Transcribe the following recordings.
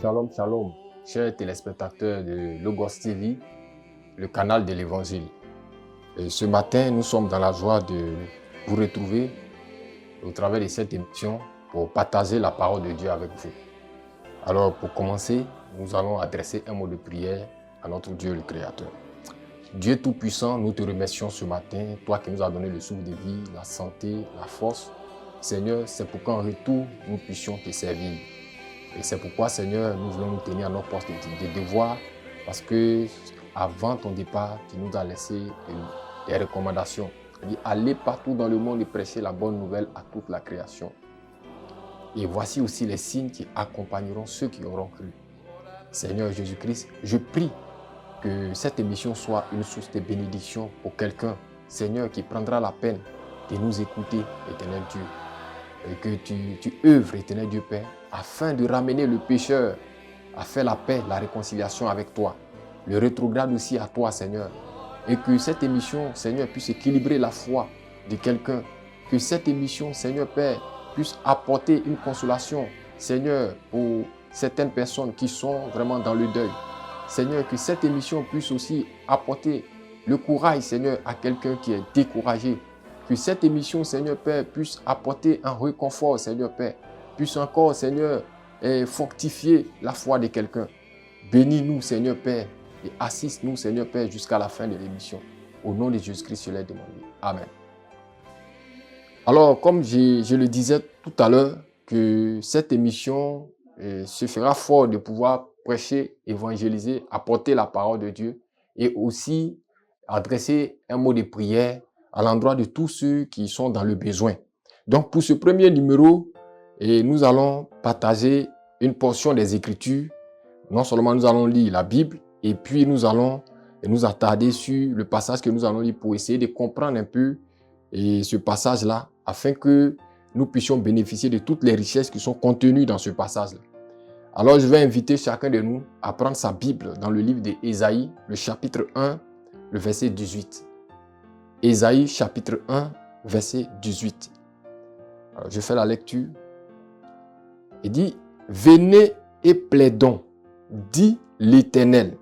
Shalom, shalom, chers téléspectateurs de Logos TV, le canal de l'Évangile. Ce matin, nous sommes dans la joie de vous retrouver au travers de cette émission pour partager la parole de Dieu avec vous. Alors, pour commencer, nous allons adresser un mot de prière à notre Dieu le Créateur. Dieu Tout-Puissant, nous te remercions ce matin, toi qui nous as donné le souffle de vie, la santé, la force. Seigneur, c'est pour qu'en retour, nous puissions te servir. Et c'est pourquoi, Seigneur, nous voulons nous tenir à nos postes de devoir, parce que avant ton départ, tu nous as laissé des recommandations. Il dit, allez partout dans le monde et prêcher la bonne nouvelle à toute la création. Et voici aussi les signes qui accompagneront ceux qui auront cru. Seigneur Jésus-Christ, je prie que cette émission soit une source de bénédiction pour quelqu'un, Seigneur, qui prendra la peine de nous écouter, éternel Dieu. Et que tu œuvres, éternel Dieu Père, afin de ramener le pécheur à faire la paix, la réconciliation avec toi. Le rétrograde aussi à toi, Seigneur. Et que cette émission, Seigneur, puisse équilibrer la foi de quelqu'un. Que cette émission, Seigneur Père, puisse apporter une consolation, Seigneur, pour certaines personnes qui sont vraiment dans le deuil. Seigneur, que cette émission puisse aussi apporter le courage, Seigneur, à quelqu'un qui est découragé. Que cette émission, Seigneur Père, puisse apporter un réconfort, Seigneur Père. Puisse encore, Seigneur, fortifier la foi de quelqu'un. Bénis-nous, Seigneur Père, et assiste-nous, Seigneur Père, jusqu'à la fin de l'émission. Au nom de Jésus-Christ, je l'ai demandé. Amen. Alors, comme je le disais tout à l'heure, que cette émission se fera fort de pouvoir prêcher, évangéliser, apporter la parole de Dieu et aussi adresser un mot de prière à l'endroit de tous ceux qui sont dans le besoin. Donc, pour ce premier numéro, nous allons partager une portion des Écritures. Non seulement nous allons lire la Bible, et puis nous allons nous attarder sur le passage que nous allons lire pour essayer de comprendre un peu ce passage-là, afin que nous puissions bénéficier de toutes les richesses qui sont contenues dans ce passage-là. Alors, je vais inviter chacun de nous à prendre sa Bible dans le livre d'Ésaïe, le chapitre 1, le verset 18. Ésaïe, chapitre 1, verset 18. Alors, je fais la lecture. Il dit, « Venez et plaidons, dit l'Éternel.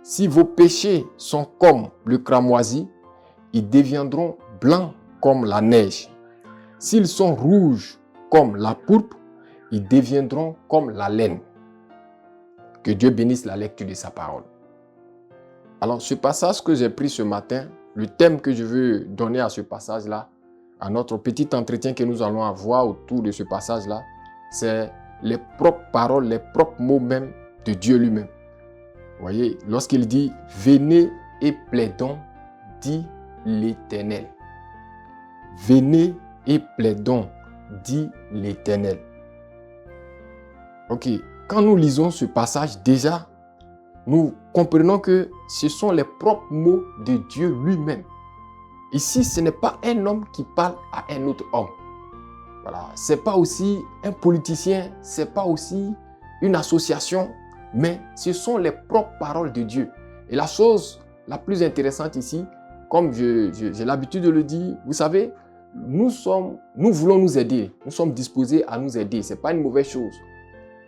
Si vos péchés sont comme le cramoisi, ils deviendront blancs comme la neige. S'ils sont rouges comme la pourpre, ils deviendront comme la laine. » Que Dieu bénisse la lecture de sa parole. Alors, ce passage que j'ai pris ce matin, le thème que je veux donner à ce passage-là, à notre petit entretien que nous allons avoir autour de ce passage-là, c'est les propres paroles, les propres mots même de Dieu lui-même. Vous voyez, lorsqu'il dit « Venez et plaidons, dit l'Éternel. » Venez et plaidons, dit l'Éternel. Ok, quand nous lisons ce passage, déjà, nous comprenons que ce sont les propres mots de Dieu lui-même. Ici, ce n'est pas un homme qui parle à un autre homme. Voilà, ce n'est pas aussi un politicien, ce n'est pas aussi une association, mais ce sont les propres paroles de Dieu. Et la chose la plus intéressante ici, comme j'ai l'habitude de le dire, vous savez, nous voulons nous aider, nous sommes disposés à nous aider, ce n'est pas une mauvaise chose.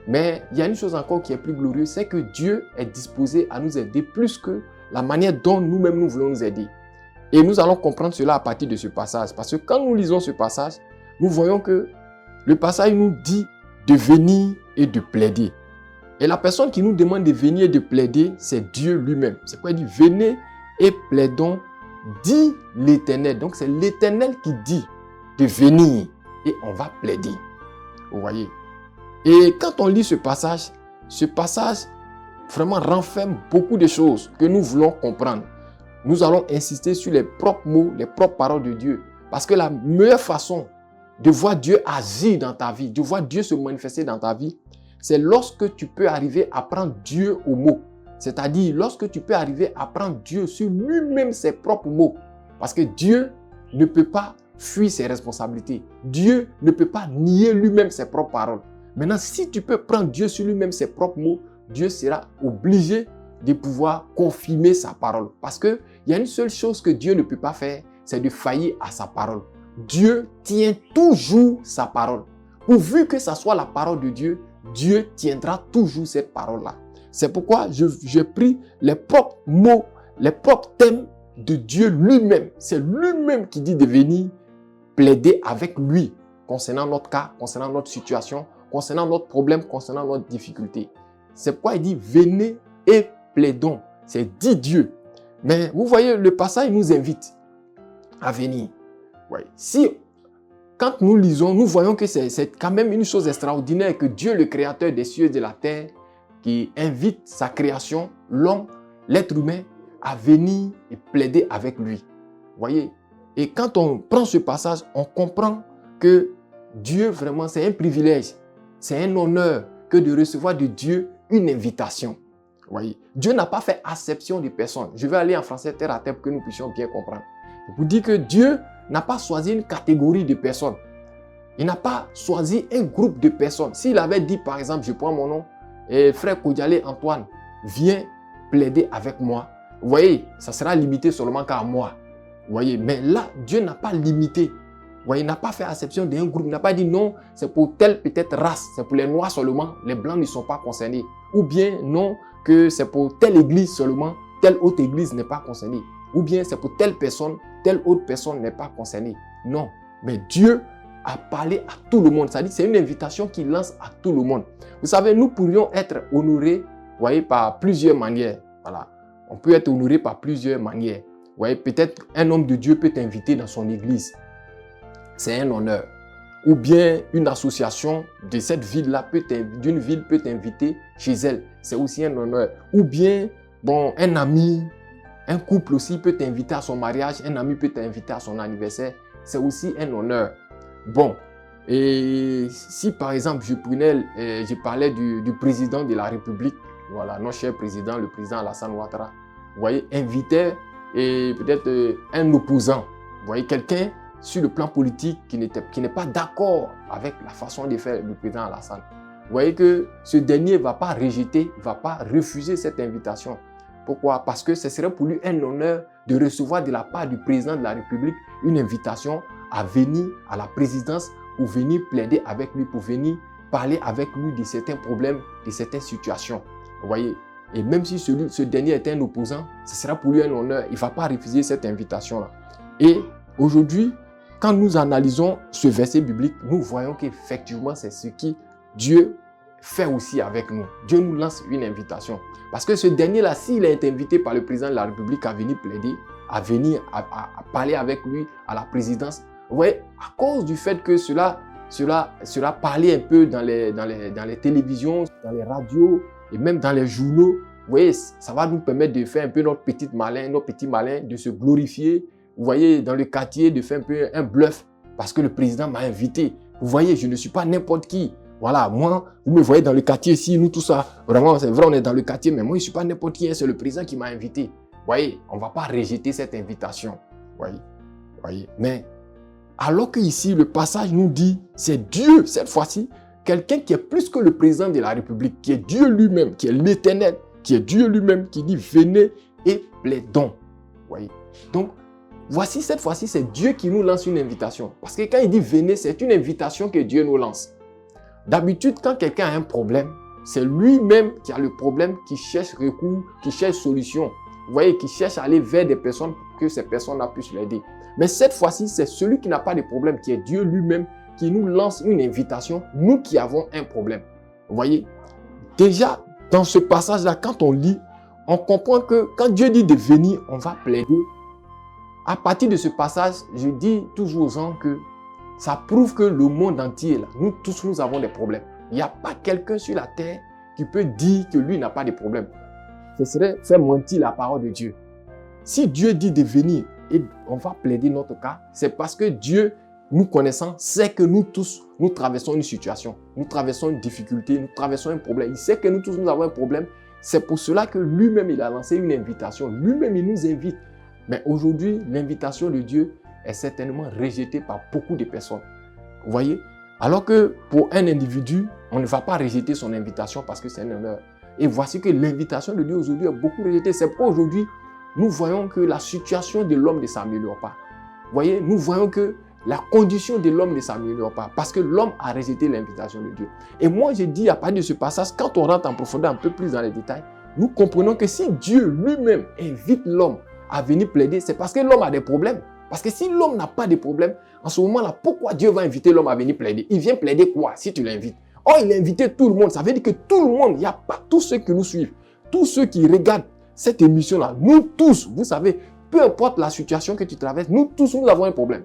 Mais il y a une chose encore qui est plus glorieuse, c'est que Dieu est disposé à nous aider plus que la manière dont nous-mêmes nous voulons nous aider. Et nous allons comprendre cela à partir de ce passage. Parce que quand nous lisons ce passage, nous voyons que le passage nous dit de venir et de plaider. Et la personne qui nous demande de venir et de plaider, c'est Dieu lui-même. C'est pourquoi il dit, venez et plaidons, dit l'Éternel. Donc c'est l'Éternel qui dit de venir et on va plaider. Vous voyez? Et quand on lit ce passage vraiment renferme beaucoup de choses que nous voulons comprendre. Nous allons insister sur les propres mots, les propres paroles de Dieu. Parce que la meilleure façon de voir Dieu agir dans ta vie, de voir Dieu se manifester dans ta vie, c'est lorsque tu peux arriver à prendre Dieu au mot. C'est-à-dire lorsque tu peux arriver à prendre Dieu sur lui-même ses propres mots. Parce que Dieu ne peut pas fuir ses responsabilités. Dieu ne peut pas nier lui-même ses propres paroles. Maintenant, si tu peux prendre Dieu sur lui-même ses propres mots, Dieu sera obligé de pouvoir confirmer sa parole. Parce qu'il y a une seule chose que Dieu ne peut pas faire, c'est de faillir à sa parole. Dieu tient toujours sa parole. Pourvu que ça soit la parole de Dieu, Dieu tiendra toujours cette parole-là. C'est pourquoi j'ai pris les propres mots, les propres thèmes de Dieu lui-même. C'est lui-même qui dit de venir plaider avec lui concernant notre cas, concernant notre situation, concernant notre problème, concernant notre difficulté. C'est pourquoi il dit venez et plaidons. C'est dit Dieu. Mais vous voyez, le passage nous invite à venir. Ouais. Si, quand nous lisons, nous voyons que c'est quand même une chose extraordinaire que Dieu, le créateur des cieux et de la terre, qui invite sa création, l'homme, l'être humain, à venir et plaider avec lui. Voyez. Et quand on prend ce passage, on comprend que Dieu, vraiment, c'est un privilège, c'est un honneur que de recevoir de Dieu une invitation. Voyez. Dieu n'a pas fait acception de personne. Je vais aller en français terre à terre pour que nous puissions bien comprendre. Je vous dis que Dieu n'a pas choisi une catégorie de personnes. Il n'a pas choisi un groupe de personnes. S'il avait dit, par exemple, je prends mon nom, et frère Kodialé Antoine, viens plaider avec moi. Vous voyez, ça sera limité seulement qu'à moi. Vous voyez, mais là, Dieu n'a pas limité. Vous voyez, il n'a pas fait acception d'un groupe. Il n'a pas dit non, c'est pour telle peut-être race, c'est pour les noirs seulement, les blancs ne sont pas concernés. Ou bien non, que c'est pour telle église seulement, telle autre église n'est pas concernée. Ou bien c'est pour telle autre personne n'est pas concernée. Non, mais Dieu a parlé à tout le monde. C'est-à-dire c'est une invitation qu'il lance à tout le monde. Vous savez, nous pourrions être honorés, vous voyez, par plusieurs manières. Voilà. On peut être honoré par plusieurs manières. Vous voyez, peut-être un homme de Dieu peut t'inviter dans son église. C'est un honneur. Ou bien une association de cette ville-là, d'une ville peut t'inviter chez elle. C'est aussi un honneur. Ou bien, bon, un ami, un couple aussi peut t'inviter à son mariage. Un ami peut t'inviter à son anniversaire. C'est aussi un honneur. Bon, et si par exemple je parlais du président de la République, voilà, notre cher président, le président Alassane Ouattara, vous voyez, invitait et peut-être un opposant, vous voyez, quelqu'un sur le plan politique qui n'est pas d'accord avec la façon de faire le président Alassane. Vous voyez que ce dernier ne va pas rejeter, ne va pas refuser cette invitation. Pourquoi? Parce que ce serait pour lui un honneur de recevoir de la part du président de la République une invitation à venir à la présidence pour venir plaider avec lui, pour venir parler avec lui de certains problèmes, de certaines situations. Vous voyez? Et même si ce dernier est un opposant, ce sera pour lui un honneur. Il ne va pas refuser cette invitation-là. Et aujourd'hui, quand nous analysons ce verset biblique, nous voyons qu'effectivement, c'est ce que Dieu fait aussi avec nous. Dieu nous lance une invitation. Parce que ce dernier-là, s'il a été invité par le président de la République à venir plaider, à venir à parler avec lui à la présidence, vous voyez, à cause du fait que cela parlait un peu dans les télévisions, dans les radios et même dans les journaux, vous voyez, ça va nous permettre de faire un peu notre petit malin, de se glorifier. Vous voyez, dans le quartier, de faire un peu un bluff parce que le président m'a invité. Vous voyez, je ne suis pas n'importe qui. Voilà, moi, vous me voyez dans le quartier ici, nous, tout ça. Vraiment, c'est vrai, on est dans le quartier, mais moi, je ne suis pas n'importe qui, c'est le président qui m'a invité. Vous voyez, on ne va pas rejeter cette invitation. Vous voyez, mais alors qu'ici, le passage nous dit, c'est Dieu, cette fois-ci, quelqu'un qui est plus que le président de la République, qui est Dieu lui-même, qui est l'Éternel, qui est Dieu lui-même, qui dit, venez et plaidons. Vous voyez, donc, voici, cette fois-ci, c'est Dieu qui nous lance une invitation. Parce que quand il dit venez, c'est une invitation que Dieu nous lance. D'habitude, quand quelqu'un a un problème, c'est lui-même qui a le problème, qui cherche recours, qui cherche solution. Vous voyez, qui cherche à aller vers des personnes pour que ces personnes-là puissent l'aider. Mais cette fois-ci, c'est celui qui n'a pas de problème, qui est Dieu lui-même, qui nous lance une invitation, nous qui avons un problème. Vous voyez, déjà, dans ce passage-là, quand on lit, on comprend que quand Dieu dit de venir, on va plaider. À partir de ce passage, je dis toujours aux gens que ça prouve que le monde entier, là, nous tous, nous avons des problèmes. Il n'y a pas quelqu'un sur la terre qui peut dire que lui n'a pas de problème. Ce serait faire mentir la parole de Dieu. Si Dieu dit de venir et on va plaider notre cas, c'est parce que Dieu, nous connaissant, sait que nous tous, nous traversons une situation, nous traversons une difficulté, nous traversons un problème. Il sait que nous tous, nous avons un problème. C'est pour cela que lui-même, il a lancé une invitation. Lui-même, il nous invite. Mais aujourd'hui, l'invitation de Dieu est certainement rejetée par beaucoup de personnes. Vous voyez? Alors que pour un individu, on ne va pas rejeter son invitation parce que c'est un honneur. Et voici que l'invitation de Dieu aujourd'hui est beaucoup rejetée. C'est pourquoi aujourd'hui, nous voyons que la situation de l'homme ne s'améliore pas. Vous voyez? Nous voyons que la condition de l'homme ne s'améliore pas parce que l'homme a rejeté l'invitation de Dieu. Et moi, je dis à partir de ce passage, quand on rentre en profondeur un peu plus dans les détails, nous comprenons que si Dieu lui-même invite l'homme à venir plaider, c'est parce que l'homme a des problèmes. Parce que si l'homme n'a pas de problème, en ce moment-là, pourquoi Dieu va inviter l'homme à venir plaider? Il vient plaider quoi si tu l'invites? Oh, il a invité tout le monde. Ça veut dire que tout le monde, il n'y a pas tous ceux qui nous suivent, tous ceux qui regardent cette émission-là, nous tous, vous savez, peu importe la situation que tu traverses, nous tous, nous avons un problème.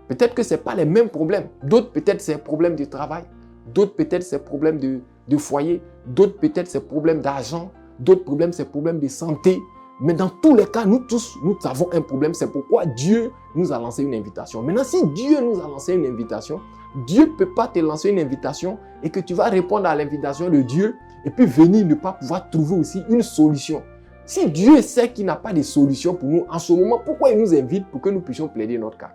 Peut-être que ce n'est pas les mêmes problèmes. D'autres, peut-être, c'est un problème de travail. D'autres, peut-être, c'est un problème de foyer. D'autres, peut-être, c'est un problème d'argent. D'autres problèmes, c'est un problème de santé. Mais dans tous les cas, nous tous, nous avons un problème. C'est pourquoi Dieu nous a lancé une invitation. Maintenant, si Dieu nous a lancé une invitation, Dieu ne peut pas te lancer une invitation et que tu vas répondre à l'invitation de Dieu et puis venir ne pas pouvoir trouver aussi une solution. Si Dieu sait qu'il n'a pas de solution pour nous en ce moment, pourquoi il nous invite pour que nous puissions plaider notre cas?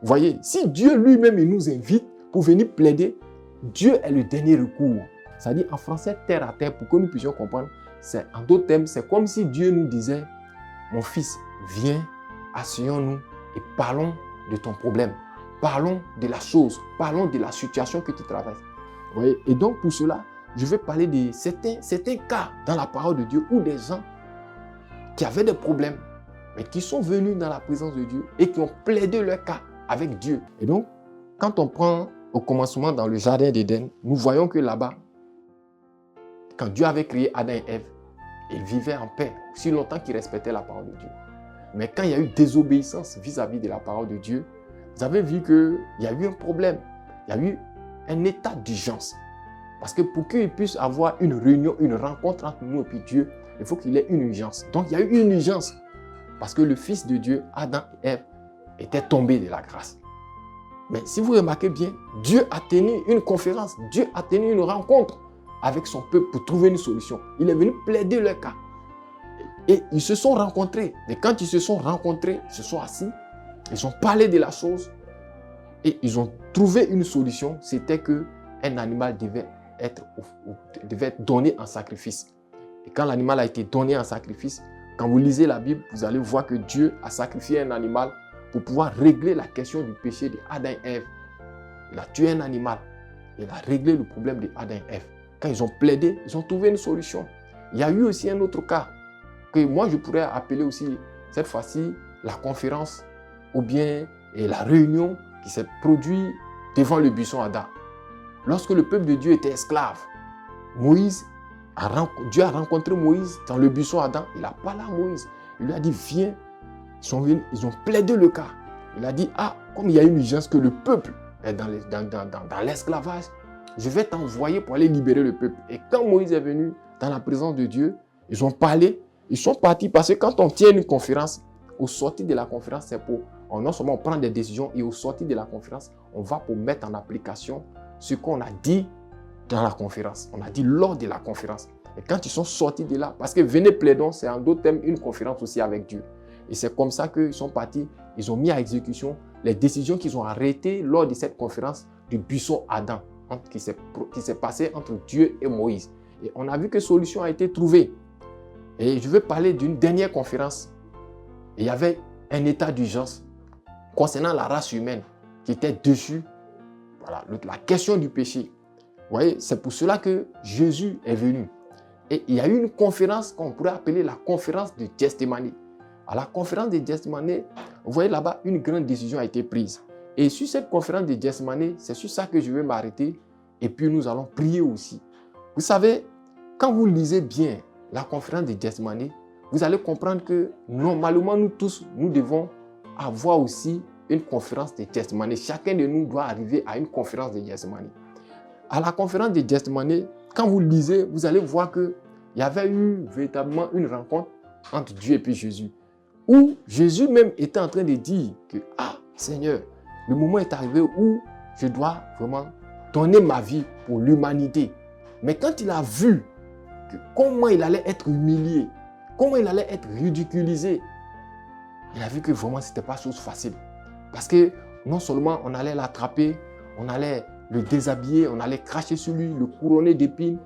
Vous voyez, si Dieu lui-même il nous invite pour venir plaider, Dieu est le dernier recours. C'est-à-dire en français terre à terre pour que nous puissions comprendre. En d'autres termes, c'est comme si Dieu nous disait, mon fils, viens, asseyons-nous et parlons de ton problème. Parlons de la chose, parlons de la situation que tu traverses. Vous voyez? Et donc pour cela, je vais parler de certains cas dans la parole de Dieu où des gens qui avaient des problèmes, mais qui sont venus dans la présence de Dieu et qui ont plaidé leur cas avec Dieu. Et donc, quand on prend au commencement dans le jardin d'Éden, nous voyons que là-bas, quand Dieu avait créé Adam et Ève, ils vivaient en paix, aussi longtemps qu'ils respectaient la parole de Dieu. Mais quand il y a eu désobéissance vis-à-vis de la parole de Dieu, vous avez vu qu'il y a eu un problème, il y a eu un état d'urgence. Parce que pour qu'il puisse avoir une réunion, une rencontre entre nous et puis Dieu, il faut qu'il ait une urgence. Donc il y a eu une urgence. Parce que le Fils de Dieu, Adam et Ève, était tombé de la grâce. Mais si vous remarquez bien, Dieu a tenu une conférence, Dieu a tenu une rencontre avec son peuple pour trouver une solution. Il est venu plaider leur cas. Et ils se sont rencontrés. Et quand ils se sont rencontrés, ils se sont assis, ils ont parlé de la chose et ils ont trouvé une solution. C'était qu'un animal devait être donné en sacrifice. Et quand l'animal a été donné en sacrifice, quand vous lisez la Bible, vous allez voir que Dieu a sacrifié un animal pour pouvoir régler la question du péché d'Adam et Ève. Il a tué un animal. Il a réglé le problème d'Adam et Ève. Quand ils ont plaidé, ils ont trouvé une solution. Il y a eu aussi un autre cas que moi je pourrais appeler aussi cette fois-ci la conférence ou bien la réunion qui s'est produite devant le buisson Adam. Lorsque le peuple de Dieu était esclave, Dieu a rencontré Moïse dans le buisson Adam. Il a parlé à Moïse. Il lui a dit, viens. Ils sont venus, ils ont plaidé le cas. Il a dit, comme il y a une urgence que le peuple est dans l'esclavage, je vais t'envoyer pour aller libérer le peuple. Et quand Moïse est venu dans la présence de Dieu, ils ont parlé, ils sont partis parce que quand on tient une conférence, au sortir de la conférence, c'est pour, non seulement on prend des décisions et au sortir de la conférence, on va pour mettre en application ce qu'on a dit dans la conférence. On a dit lors de la conférence. Et quand ils sont sortis de là, parce que venez plaidons, c'est en d'autres termes une conférence aussi avec Dieu. Et c'est comme ça qu'ils sont partis, ils ont mis à exécution les décisions qu'ils ont arrêtées lors de cette conférence du buisson Adam, qui s'est passé entre Dieu et Moïse. Et on a vu que solution a été trouvée. Et je vais parler d'une dernière conférence. Et il y avait un état d'urgence concernant la race humaine qui était dessus. Voilà, la question du péché. Vous voyez, c'est pour cela que Jésus est venu. Et il y a eu une conférence qu'on pourrait appeler la conférence de Gethsémani. À la conférence de Gethsémani, vous voyez là-bas, une grande décision a été prise. Et sur cette conférence de Gethsémani, c'est sur ça que je vais m'arrêter. Et puis nous allons prier aussi. Vous savez, quand vous lisez bien la conférence de Gethsémani, vous allez comprendre que normalement nous tous, nous devons avoir aussi une conférence de Gethsémani. Chacun de nous doit arriver à une conférence de Gethsémani. À la conférence de Gethsémani, quand vous lisez, vous allez voir qu'il y avait eu véritablement une rencontre entre Dieu et puis Jésus. Où Jésus même était en train de dire que, Seigneur, le moment est arrivé où je dois vraiment donner ma vie pour l'humanité. Mais quand il a vu comment il allait être humilié, comment il allait être ridiculisé, il a vu que vraiment ce n'était pas chose facile. Parce que non seulement on allait l'attraper, on allait le déshabiller, on allait cracher sur lui, le couronner d'épines,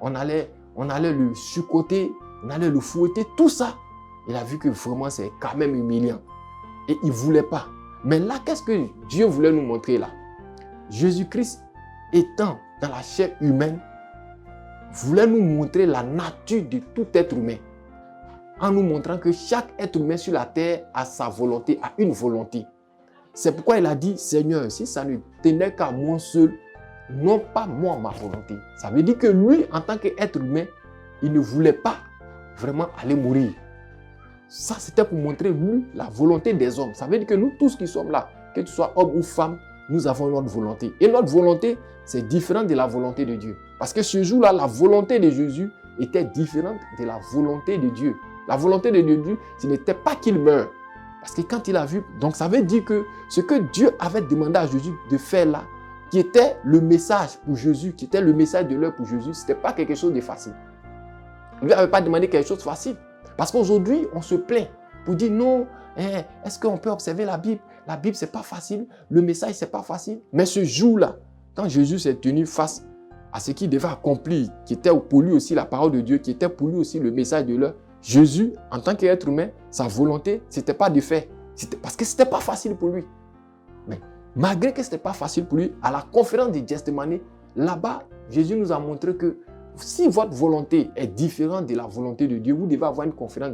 on allait le succoter, on allait le fouetter, tout ça. Il a vu que vraiment c'est quand même humiliant. Et il ne voulait pas. Mais là, qu'est-ce que Dieu voulait nous montrer là? Jésus-Christ, étant dans la chair humaine, voulait nous montrer la nature de tout être humain. En nous montrant que chaque être humain sur la terre a sa volonté, a une volonté. C'est pourquoi il a dit, Seigneur, si ça ne tenait qu'à moi seul, non pas moi, ma volonté. Ça veut dire que lui, en tant qu'être humain, il ne voulait pas vraiment aller mourir. Ça, c'était pour montrer, lui, la volonté des hommes. Ça veut dire que nous tous qui sommes là, que tu sois homme ou femme, nous avons notre volonté. Et notre volonté, c'est différent de la volonté de Dieu. Parce que ce jour-là, la volonté de Jésus était différente de la volonté de Dieu. La volonté de Dieu, ce n'était pas qu'il meure. Parce que quand il a vu, donc ça veut dire que ce que Dieu avait demandé à Jésus de faire là, qui était le message pour Jésus, qui était le message de l'heure pour Jésus, ce n'était pas quelque chose de facile. Il ne lui avait pas demandé quelque chose de facile. Parce qu'aujourd'hui, on se plaint pour dire non, est-ce qu'on peut observer la Bible? La Bible, ce n'est pas facile. Le message, ce n'est pas facile. Mais ce jour-là, quand Jésus s'est tenu face à ce qu'il devait accomplir, qui était pour lui aussi la parole de Dieu, qui était pour lui aussi le message de l'heure, Jésus, en tant qu'être humain, sa volonté, ce n'était pas de faire. Parce que ce n'était pas facile pour lui. Mais malgré que ce n'était pas facile pour lui, à la conférence de Gethsémane, là-bas, Jésus nous a montré que si votre volonté est différente de la volonté de Dieu, vous devez avoir une conférence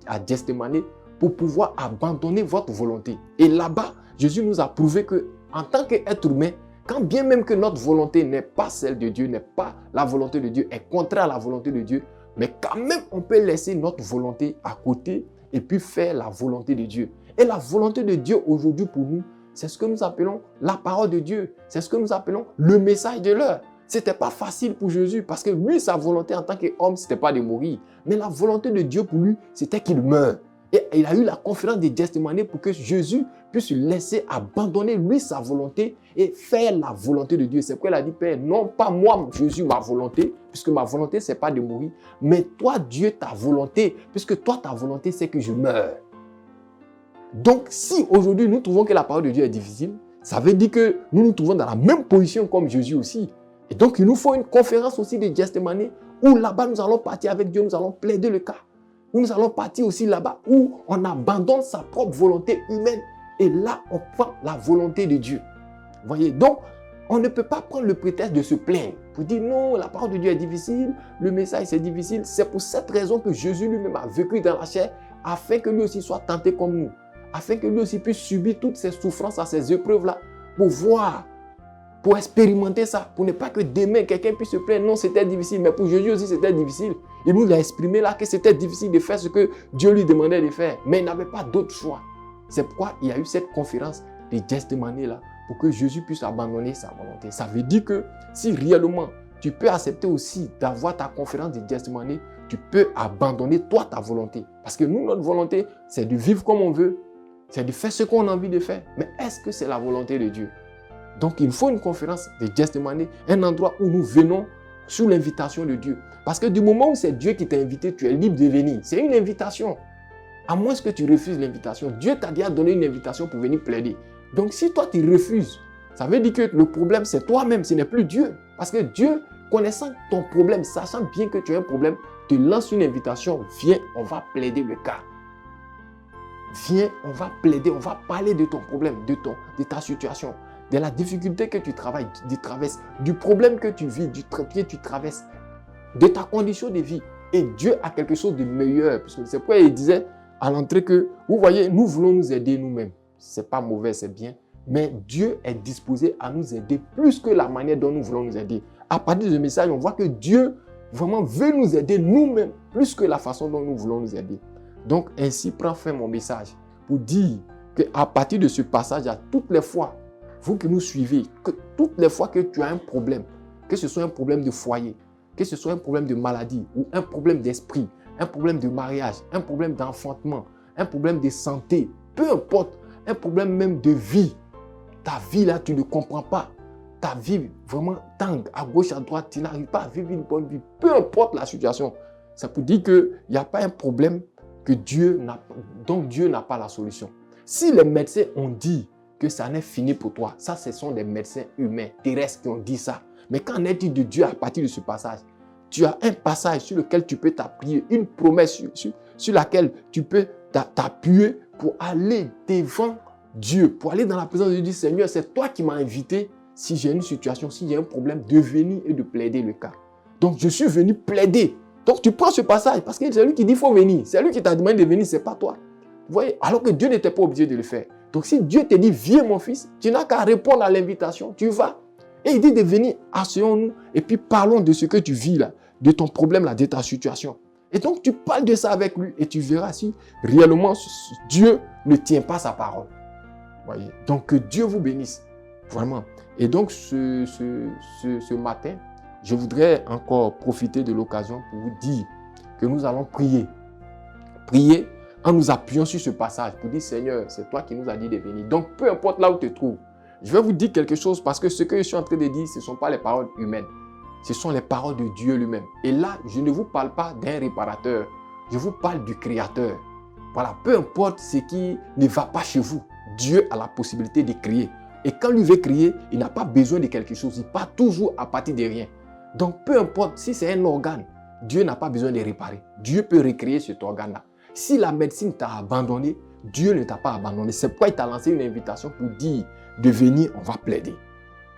à Gethsémane pour pouvoir abandonner votre volonté. Et là-bas, Jésus nous a prouvé que en tant qu'être humain, quand bien même que notre volonté n'est pas celle de Dieu, n'est pas la volonté de Dieu, est contraire à la volonté de Dieu, mais quand même, on peut laisser notre volonté à côté et puis faire la volonté de Dieu. Et la volonté de Dieu aujourd'hui pour nous, c'est ce que nous appelons la parole de Dieu. C'est ce que nous appelons le message de l'heure. Ce n'était pas facile pour Jésus parce que lui, sa volonté en tant qu'homme, ce n'était pas de mourir. Mais la volonté de Dieu pour lui, c'était qu'il meure. Et il a eu la conférence de Gethsémane pour que Jésus puisse laisser abandonner lui sa volonté et faire la volonté de Dieu. C'est pourquoi il a dit, Père, non pas moi, Jésus, ma volonté, puisque ma volonté, ce n'est pas de mourir, mais toi, Dieu, ta volonté, puisque toi, ta volonté, c'est que je meure. Donc, si aujourd'hui, nous trouvons que la parole de Dieu est difficile, ça veut dire que nous nous trouvons dans la même position comme Jésus aussi. Et donc, il nous faut une conférence aussi de Gethsémane où là-bas, nous allons partir avec Dieu, nous allons plaider le cas. Où nous allons partir aussi là-bas où on abandonne sa propre volonté humaine et là, on prend la volonté de Dieu. Vous voyez, donc, on ne peut pas prendre le prétexte de se plaindre pour dire non, la parole de Dieu est difficile, le message c'est difficile. C'est pour cette raison que Jésus lui-même a vécu dans la chair afin que lui aussi soit tenté comme nous, afin que lui aussi puisse subir toutes ces souffrances, ces épreuves-là pour voir, pour expérimenter ça, pour ne pas que demain quelqu'un puisse se plaindre. Non, c'était difficile, mais pour Jésus aussi c'était difficile. Il nous a exprimé là que c'était difficile de faire ce que Dieu lui demandait de faire, mais il n'avait pas d'autre choix. C'est pourquoi il y a eu cette conférence de Gethsémane là, pour que Jésus puisse abandonner sa volonté. Ça veut dire que si réellement tu peux accepter aussi d'avoir ta conférence de Gethsémane, tu peux abandonner toi ta volonté. Parce que nous, notre volonté, c'est de vivre comme on veut, c'est de faire ce qu'on a envie de faire. Mais est-ce que c'est la volonté de Dieu? Donc, il faut une conférence de Gethsémane, un endroit où nous venons sous l'invitation de Dieu. Parce que du moment où c'est Dieu qui t'a invité, tu es libre de venir. C'est une invitation. À moins que tu refuses l'invitation. Dieu t'a déjà donné une invitation pour venir plaider. Donc, si toi, tu refuses, ça veut dire que le problème, c'est toi-même, ce n'est plus Dieu. Parce que Dieu, connaissant ton problème, sachant bien que tu as un problème, te lance une invitation. Viens, on va plaider le cas. Viens, on va plaider, on va parler de ton problème, de ta situation, de la difficulté que tu traverses, du problème que tu vis, que tu traverses, de ta condition de vie. Et Dieu a quelque chose de meilleur. C'est pourquoi il disait à l'entrée que, vous voyez, nous voulons nous aider nous-mêmes. Ce n'est pas mauvais, c'est bien. Mais Dieu est disposé à nous aider plus que la manière dont nous voulons nous aider. À partir de ce message, on voit que Dieu vraiment veut nous aider nous-mêmes plus que la façon dont nous voulons nous aider. Donc, ainsi prend fin mon message pour dire qu'à partir de ce passage, à toutes les fois, vous qui nous suivez, que toutes les fois que tu as un problème, que ce soit un problème de foyer, que ce soit un problème de maladie ou un problème d'esprit, un problème de mariage, un problème d'enfantement, un problème de santé, peu importe, un problème même de vie, ta vie là, tu ne comprends pas, ta vie vraiment tangue à gauche, à droite, tu n'arrives pas à vivre une bonne vie, peu importe la situation. Ça peut dire qu'il n'y a pas un problème dont Dieu n'a pas la solution. Si les médecins ont dit que ça n'est fini pour toi, ça ce sont des médecins humains, terrestres qui ont dit ça. Mais qu'en est-il de Dieu à partir de ce passage? Tu as un passage sur lequel tu peux t'appuyer, une promesse sur laquelle tu peux t'appuyer pour aller devant Dieu, pour aller dans la présence de Dieu, Seigneur, c'est toi qui m'as invité, si j'ai une situation, si j'ai un problème, de venir et de plaider le cas. Donc, je suis venu plaider. Donc, tu prends ce passage, parce que c'est lui qui dit qu'il faut venir. C'est lui qui t'a demandé de venir, ce n'est pas toi. Vous voyez, alors que Dieu n'était pas obligé de le faire. Donc, si Dieu te dit, viens mon fils, tu n'as qu'à répondre à l'invitation, tu vas. Et il dit de venir, asseyons-nous, et puis parlons de ce que tu vis là, de ton problème là, de ta situation. Et donc, tu parles de ça avec lui, et tu verras si réellement Dieu ne tient pas sa parole. Voyez. Donc, que Dieu vous bénisse, vraiment. Et donc, ce matin, je voudrais encore profiter de l'occasion pour vous dire que nous allons prier. Prier en nous appuyant sur ce passage pour dire, Seigneur, c'est toi qui nous as dit de venir. Donc, peu importe là où tu te trouves, je vais vous dire quelque chose parce que ce que je suis en train de dire, ce ne sont pas les paroles humaines. Ce sont les paroles de Dieu lui-même. Et là, je ne vous parle pas d'un réparateur. Je vous parle du Créateur. Voilà, peu importe ce qui ne va pas chez vous, Dieu a la possibilité de créer. Et quand lui veut créer, il n'a pas besoin de quelque chose. Il part toujours à partir de rien. Donc, peu importe si c'est un organe, Dieu n'a pas besoin de réparer. Dieu peut recréer cet organe-là. Si la médecine t'a abandonné, Dieu ne t'a pas abandonné. C'est pourquoi il t'a lancé une invitation pour dire de venir, on va plaider.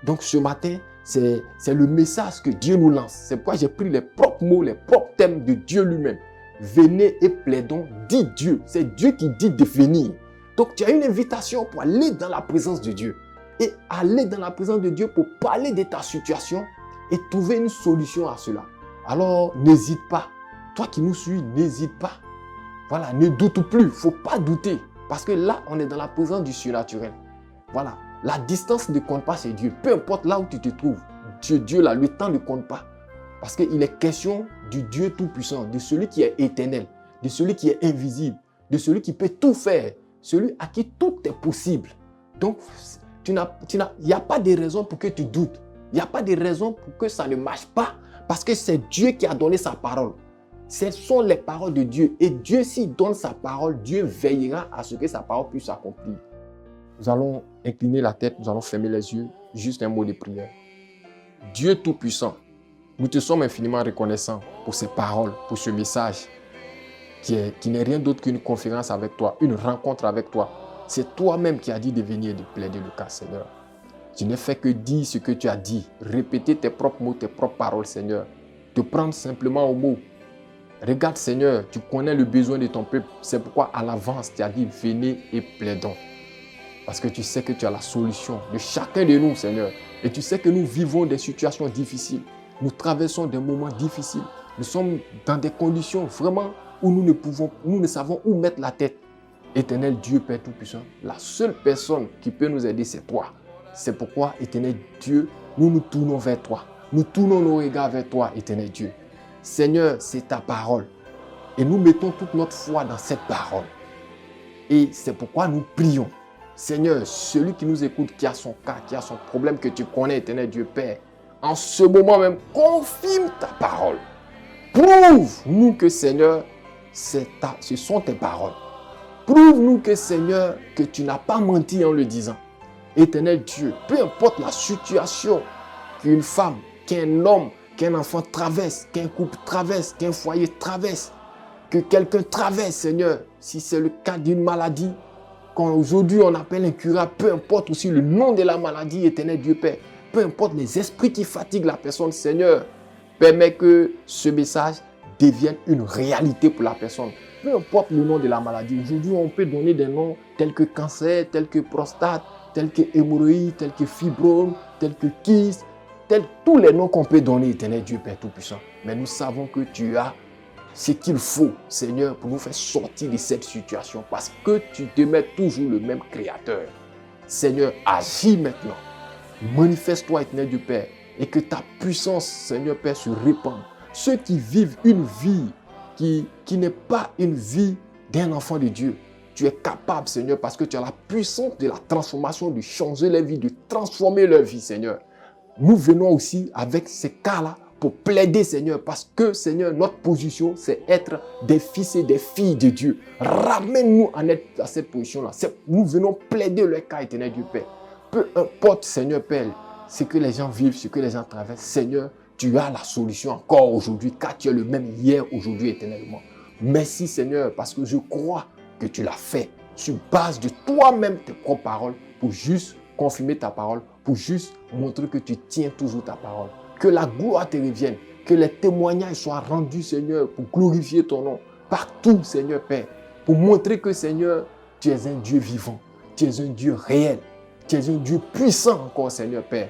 Donc, ce matin, c'est le message que Dieu nous lance. C'est pourquoi j'ai pris les propres mots, les propres thèmes de Dieu lui-même. Venez et plaidons, dit Dieu. C'est Dieu qui dit de venir. Donc, tu as une invitation pour aller dans la présence de Dieu. Et aller dans la présence de Dieu pour parler de ta situation et trouver une solution à cela. Alors, n'hésite pas. Toi qui nous suis, n'hésite pas. Voilà, ne doute plus. Il ne faut pas douter. Parce que là, on est dans la présence du surnaturel. Voilà. La distance ne compte pas chez Dieu. Peu importe là où tu te trouves. Dieu là, le temps ne compte pas. Parce qu'il est question du Dieu Tout-Puissant, de celui qui est éternel, de celui qui est invisible, de celui qui peut tout faire, celui à qui tout est possible. Donc, il n'y a pas de raison pour que tu doutes. Il n'y a pas de raison pour que ça ne marche pas. Parce que c'est Dieu qui a donné sa parole. Ce sont les paroles de Dieu. Et Dieu, s'il donne sa parole, Dieu veillera à ce que sa parole puisse s'accomplir. Nous allons incliner la tête, nous allons fermer les yeux. Juste un mot de prière. Dieu Tout-Puissant, nous te sommes infiniment reconnaissants pour ces paroles, pour ce message qui n'est rien d'autre qu'une conférence avec toi, une rencontre avec toi. C'est toi-même qui as dit de venir et de plaider le cas, Seigneur. Tu n'as fait que dire ce que tu as dit, répéter tes propres mots, tes propres paroles, Seigneur. Te prendre simplement au mot. Regarde, Seigneur, tu connais le besoin de ton peuple. C'est pourquoi à l'avance, tu as dit, venez et plaidons. Parce que tu sais que tu as la solution de chacun de nous, Seigneur. Et tu sais que nous vivons des situations difficiles. Nous traversons des moments difficiles. Nous sommes dans des conditions vraiment où nous ne savons où mettre la tête. Éternel Dieu, Père Tout-Puissant, la seule personne qui peut nous aider, c'est toi. C'est pourquoi, Éternel Dieu, nous nous tournons vers toi. Nous tournons nos regards vers toi, Éternel Dieu. Seigneur, c'est ta parole. Et nous mettons toute notre foi dans cette parole. Et c'est pourquoi nous prions. Seigneur, celui qui nous écoute, qui a son cas, qui a son problème que tu connais, Éternel Dieu Père, en ce moment même, confirme ta parole. Prouve-nous que, Seigneur, ce sont tes paroles. Prouve-nous que, Seigneur, que tu n'as pas menti en le disant. Éternel Dieu, peu importe la situation qu'une femme, qu'un homme, qu'un enfant traverse, qu'un couple traverse, qu'un foyer traverse, que quelqu'un traverse, Seigneur, si c'est le cas d'une maladie, qu'aujourd'hui on appelle incurable, peu importe aussi le nom de la maladie, Éternel Dieu Père, peu importe les esprits qui fatiguent la personne, Seigneur, permets que ce message devienne une réalité pour la personne. Peu importe le nom de la maladie. Aujourd'hui, on peut donner des noms tels que cancer, tels que prostate, tels que hémorroïde, tels que fibrome, tels que kyste, tous les noms qu'on peut donner, Éternel Dieu Père Tout-Puissant. Mais nous savons que tu as ce qu'il faut, Seigneur, pour nous faire sortir de cette situation. Parce que tu demeures toujours le même Créateur. Seigneur, agis maintenant. Manifeste-toi, Éternel Dieu Père. Et que ta puissance, Seigneur Père, se répande. Ceux qui vivent une vie qui n'est pas une vie d'un enfant de Dieu. Tu es capable, Seigneur, parce que tu as la puissance de la transformation, de changer leur vie, de transformer leur vie, Seigneur. Nous venons aussi avec ces cas-là pour plaider, Seigneur, parce que, Seigneur, notre position, c'est être des fils et des filles de Dieu. Ramène-nous à cette position-là. Nous venons plaider le cas, Éternel Dieu Père. Peu importe, Seigneur Père, ce que les gens vivent, ce que les gens traversent, Seigneur, tu as la solution encore aujourd'hui, car tu es le même hier, aujourd'hui, éternellement. Merci, Seigneur, parce que je crois que tu l'as fait sur base de toi-même tes propres paroles pour juste confirmer ta parole, pour juste montrer que tu tiens toujours ta parole. Que la gloire te revienne, que les témoignages soient rendus, Seigneur, pour glorifier ton nom partout, Seigneur Père, pour montrer que, Seigneur, tu es un Dieu vivant, tu es un Dieu réel, tu es un Dieu puissant encore, Seigneur Père.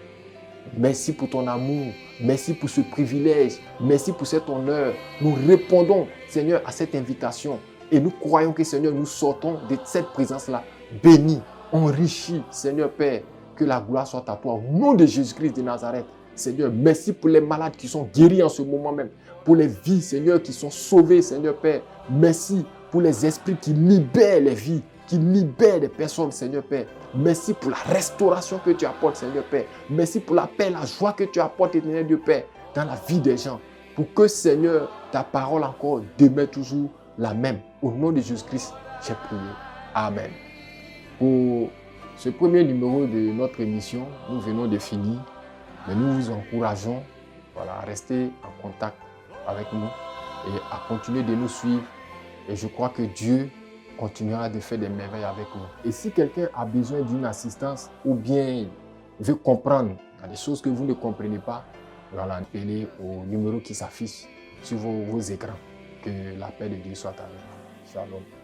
Merci pour ton amour, merci pour ce privilège, merci pour cet honneur. Nous répondons, Seigneur, à cette invitation et nous croyons que, Seigneur, nous sortons de cette présence-là bénis, enrichis, Seigneur Père, que la gloire soit à toi. Au nom de Jésus-Christ de Nazareth, Seigneur, merci pour les malades qui sont guéris en ce moment même, pour les vies, Seigneur, qui sont sauvées, Seigneur Père. Merci pour les esprits qui libèrent les vies, qui libèrent des personnes, Seigneur Père. Merci pour la restauration que tu apportes, Seigneur Père. Merci pour la paix, la joie que tu apportes, éternel Dieu Père, dans la vie des gens. Pour que, Seigneur, ta parole encore demeure toujours la même. Au nom de Jésus-Christ, j'ai prié. Amen. Pour ce premier numéro de notre émission, nous venons de finir. Mais nous vous encourageons à rester en contact avec nous et à continuer de nous suivre. Et je crois que Dieu continuera de faire des merveilles avec nous. Et si quelqu'un a besoin d'une assistance ou bien veut comprendre des choses que vous ne comprenez pas, appelez au numéro qui s'affiche sur vos écrans. Que la paix de Dieu soit avec vous. Shalom.